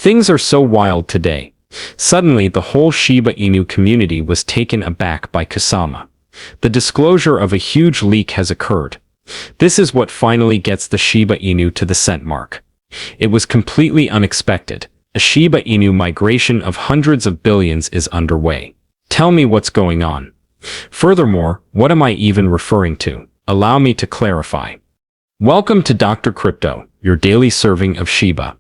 Things are so wild today. Suddenly, the whole Shiba Inu community was taken aback by Kusama. The disclosure of a huge leak has occurred. This is what finally gets the Shiba Inu to the cent mark. It was completely unexpected. A Shiba Inu migration of hundreds of billions is underway. Tell me what's going on. Furthermore, what am I even referring to? Allow me to clarify. Welcome to Dr. Crypto, your daily serving of Shiba.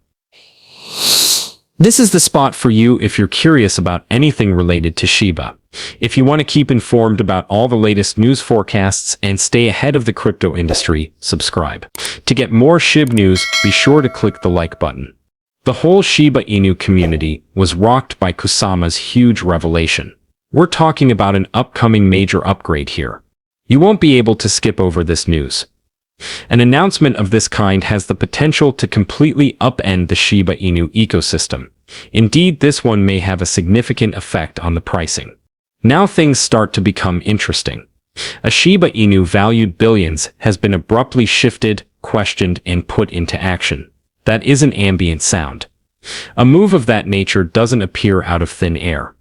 This is the spot for you if you're curious about anything related to Shiba. If you want to keep informed about all the latest news forecasts and stay ahead of the crypto industry, subscribe. To get more Shib news, be sure to click the like button. The whole Shiba Inu community was rocked by Kusama's huge revelation. We're talking about an upcoming major upgrade here. You won't be able to skip over this news. An announcement of this kind has the potential to completely upend the Shiba Inu ecosystem. Indeed, this one may have a significant effect on the pricing. Now things start to become interesting. A Shiba Inu valued billions has been abruptly shifted, questioned, and put into action. That isn't ambient sound. A move of that nature doesn't appear out of thin air.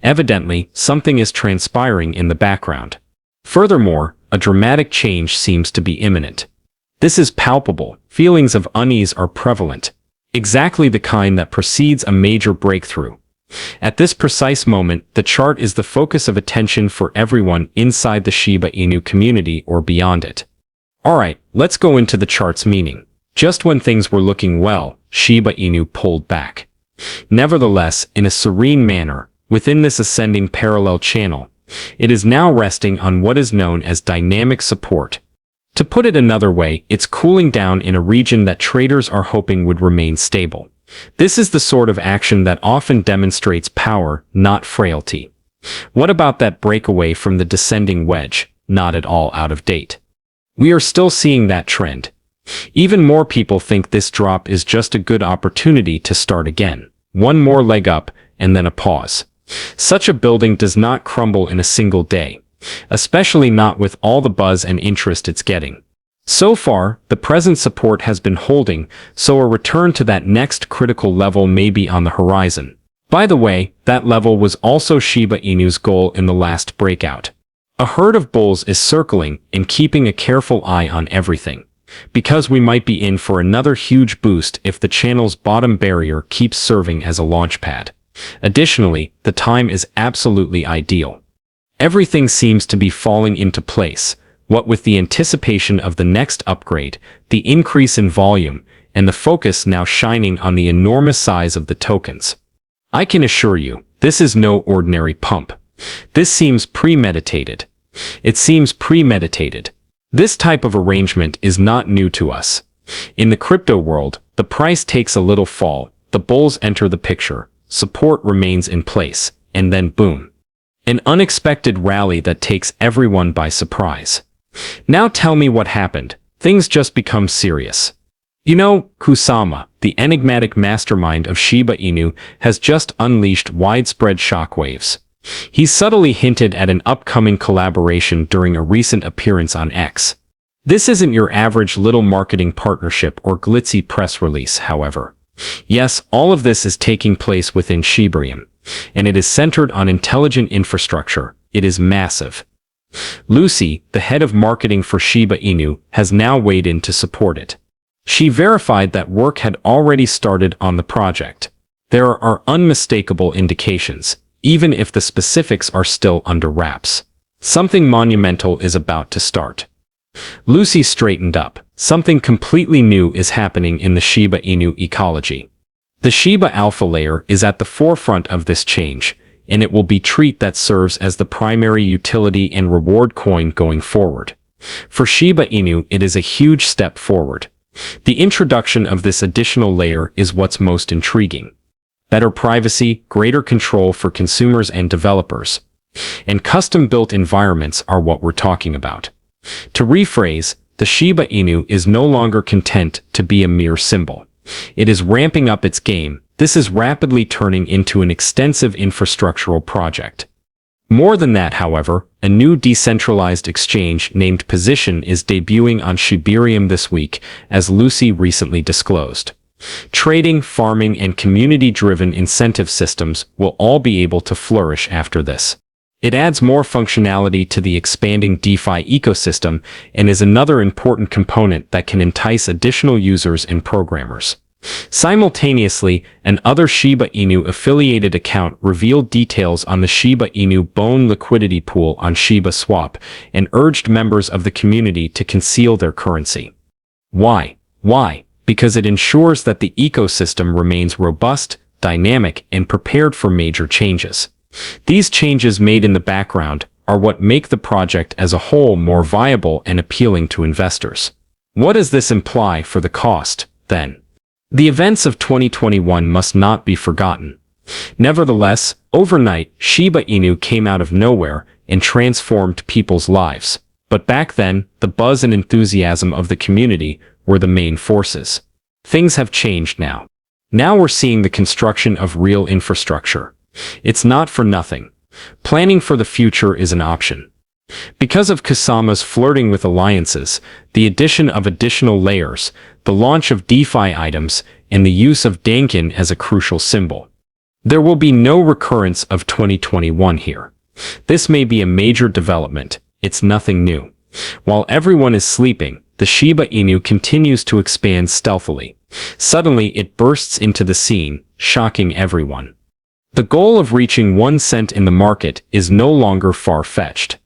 Evidently, something is transpiring in the background. Furthermore, a dramatic change seems to be imminent. This is palpable. Feelings of unease are prevalent. Exactly the kind that precedes a major breakthrough. At this precise moment, the chart is the focus of attention for everyone inside the Shiba Inu community or beyond it. Alright, let's go into the chart's meaning. Just when things were looking well, Shiba Inu pulled back. Nevertheless, in a serene manner, within this ascending parallel channel, it is now resting on what is known as dynamic support. To put it another way, it's cooling down in a region that traders are hoping would remain stable. This is the sort of action that often demonstrates power, not frailty. What about that breakaway from the descending wedge? Not at all out of date. We are still seeing that trend. Even more people think this drop is just a good opportunity to start again. One more leg up, and then a pause. Such a building does not crumble in a single day, especially not with all the buzz and interest it's getting. So far, the present support has been holding, so a return to that next critical level may be on the horizon. By the way, that level was also Shiba Inu's goal in the last breakout. A herd of bulls is circling and keeping a careful eye on everything, because we might be in for another huge boost if the channel's bottom barrier keeps serving as a launchpad. Additionally, the time is absolutely ideal. Everything seems to be falling into place. What with the anticipation of the next upgrade, the increase in volume, and the focus now shining on the enormous size of the tokens. I can assure you, this is no ordinary pump. This seems premeditated. It seems premeditated. This type of arrangement is not new to us. In the crypto world, the price takes a little fall, the bulls enter the picture, support remains in place, and then boom. An unexpected rally that takes everyone by surprise. Now tell me what happened. Things just become serious. You know, Kusama, the enigmatic mastermind of Shiba Inu, has just unleashed widespread shockwaves. He subtly hinted at an upcoming collaboration during a recent appearance on X. This isn't your average little marketing partnership or glitzy press release, however. Yes, all of this is taking place within Shibarium, and it is centered on intelligent infrastructure. It is massive. Lucy, the head of marketing for Shiba Inu, has now weighed in to support it. She verified that work had already started on the project. There are unmistakable indications, even if the specifics are still under wraps. Something monumental is about to start. Lucy straightened up. Something completely new is happening in the Shiba Inu ecology. The Shiba Alpha layer is at the forefront of this change, and it will be treat that serves as the primary utility and reward coin going forward. For Shiba Inu, it is a huge step forward. The introduction of this additional layer is what's most intriguing. Better privacy, greater control for consumers and developers, and custom-built environments are what we're talking about. To rephrase, the Shiba Inu is no longer content to be a mere symbol. It is ramping up its game. This is rapidly turning into an extensive infrastructural project. More than that, however, a new decentralized exchange named Position is debuting on Shibarium this week, as Lucy recently disclosed. Trading, farming, and community-driven incentive systems will all be able to flourish after this. It adds more functionality to the expanding DeFi ecosystem and is another important component that can entice additional users and programmers. Simultaneously, an other Shiba Inu affiliated account revealed details on the Shiba Inu Bone liquidity pool on SHIBASWAP and urged members of the community to conceal their currency. Why? Because it ensures that the ecosystem remains robust, dynamic, and prepared for major changes. These changes made in the background are what make the project as a whole more viable and appealing to investors. What does this imply for the cost, then? The events of 2021 must not be forgotten. Nevertheless, overnight, Shiba Inu came out of nowhere and transformed people's lives. But back then, the buzz and enthusiasm of the community were the main forces. Things have changed now. Now we're seeing the construction of real infrastructure. It's not for nothing. Planning for the future is an option. Because of Kusama's flirting with alliances, the addition of additional layers, the launch of DeFi items, and the use of Dankin as a crucial symbol. There will be no recurrence of 2021 here. This may be a major development. It's nothing new. While everyone is sleeping, the Shiba Inu continues to expand stealthily. Suddenly, it bursts into the scene, shocking everyone. The goal of reaching 1 cent in the market is no longer far-fetched.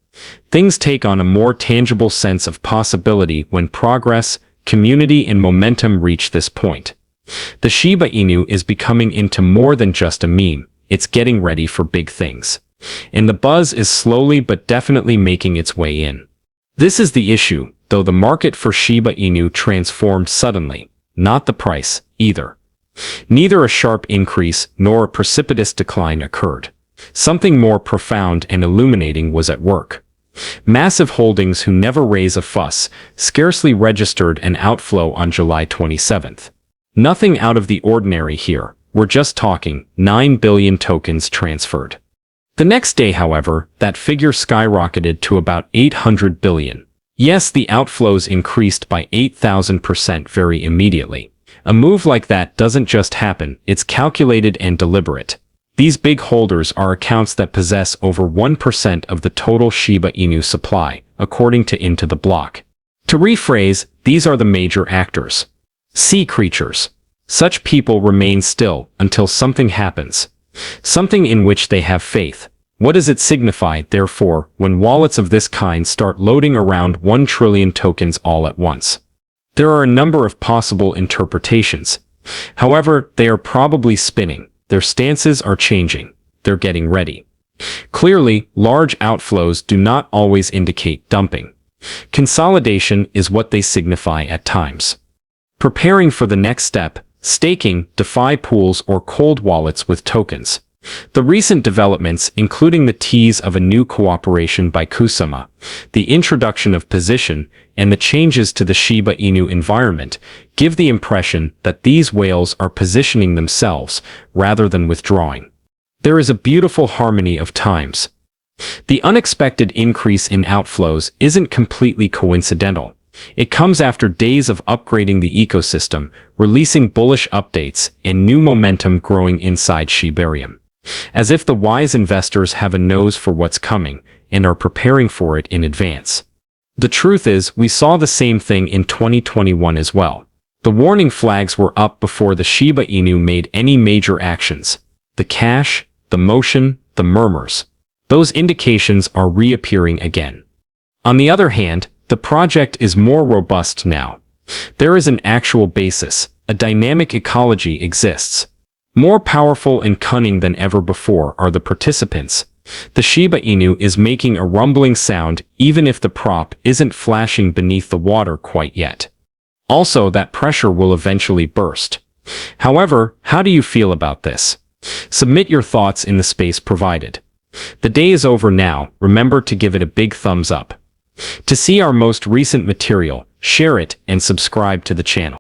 Things take on a more tangible sense of possibility when progress, community, and momentum reach this point. The Shiba Inu is becoming into more than just a meme. It's getting ready for big things. And the buzz is slowly but definitely making its way in. This is the issue, though the market for Shiba Inu transformed suddenly, not the price, either. Neither a sharp increase nor a precipitous decline occurred. Something more profound and illuminating was at work. Massive holdings who never raise a fuss scarcely registered an outflow on July 27th. Nothing out of the ordinary here. We're just talking 9 billion tokens transferred. The next day, however, that figure skyrocketed to about 800 billion. Yes, the outflows increased by 8,000% very immediately. A move like that doesn't just happen, it's calculated and deliberate. These big holders are accounts that possess over 1% of the total Shiba Inu supply, according to Into the Block. To rephrase, these are the major actors. Sea creatures. Such people remain still until something happens. Something in which they have faith. What does it signify, therefore, when wallets of this kind start loading around 1 trillion tokens all at once? There are a number of possible interpretations. However, they are probably spinning. Their stances are changing. They're getting ready. Clearly, large outflows do not always indicate dumping. Consolidation is what they signify at times. Preparing for the next step, staking, DeFi pools, or cold wallets with tokens. The recent developments, including the tease of a new cooperation by Kusama, the introduction of position, and the changes to the Shiba Inu environment, give the impression that these whales are positioning themselves rather than withdrawing. There is a beautiful harmony of times. The unexpected increase in outflows isn't completely coincidental. It comes after days of upgrading the ecosystem, releasing bullish updates, and new momentum growing inside Shibarium. As if the wise investors have a nose for what's coming and are preparing for it in advance. The truth is, we saw the same thing in 2021 as well. The warning flags were up before the Shiba Inu made any major actions. The cash, the motion, the murmurs. Those indications are reappearing again. On the other hand, the project is more robust now. There is an actual basis, a dynamic ecology exists. More powerful and cunning than ever before are the participants. The Shiba Inu is making a rumbling sound even if the prop isn't flashing beneath the water quite yet. Also, that pressure will eventually burst. However, how do you feel about this? Submit your thoughts in the space provided. The day is over now, remember to give it a big thumbs up. To see our most recent material, share it and subscribe to the channel.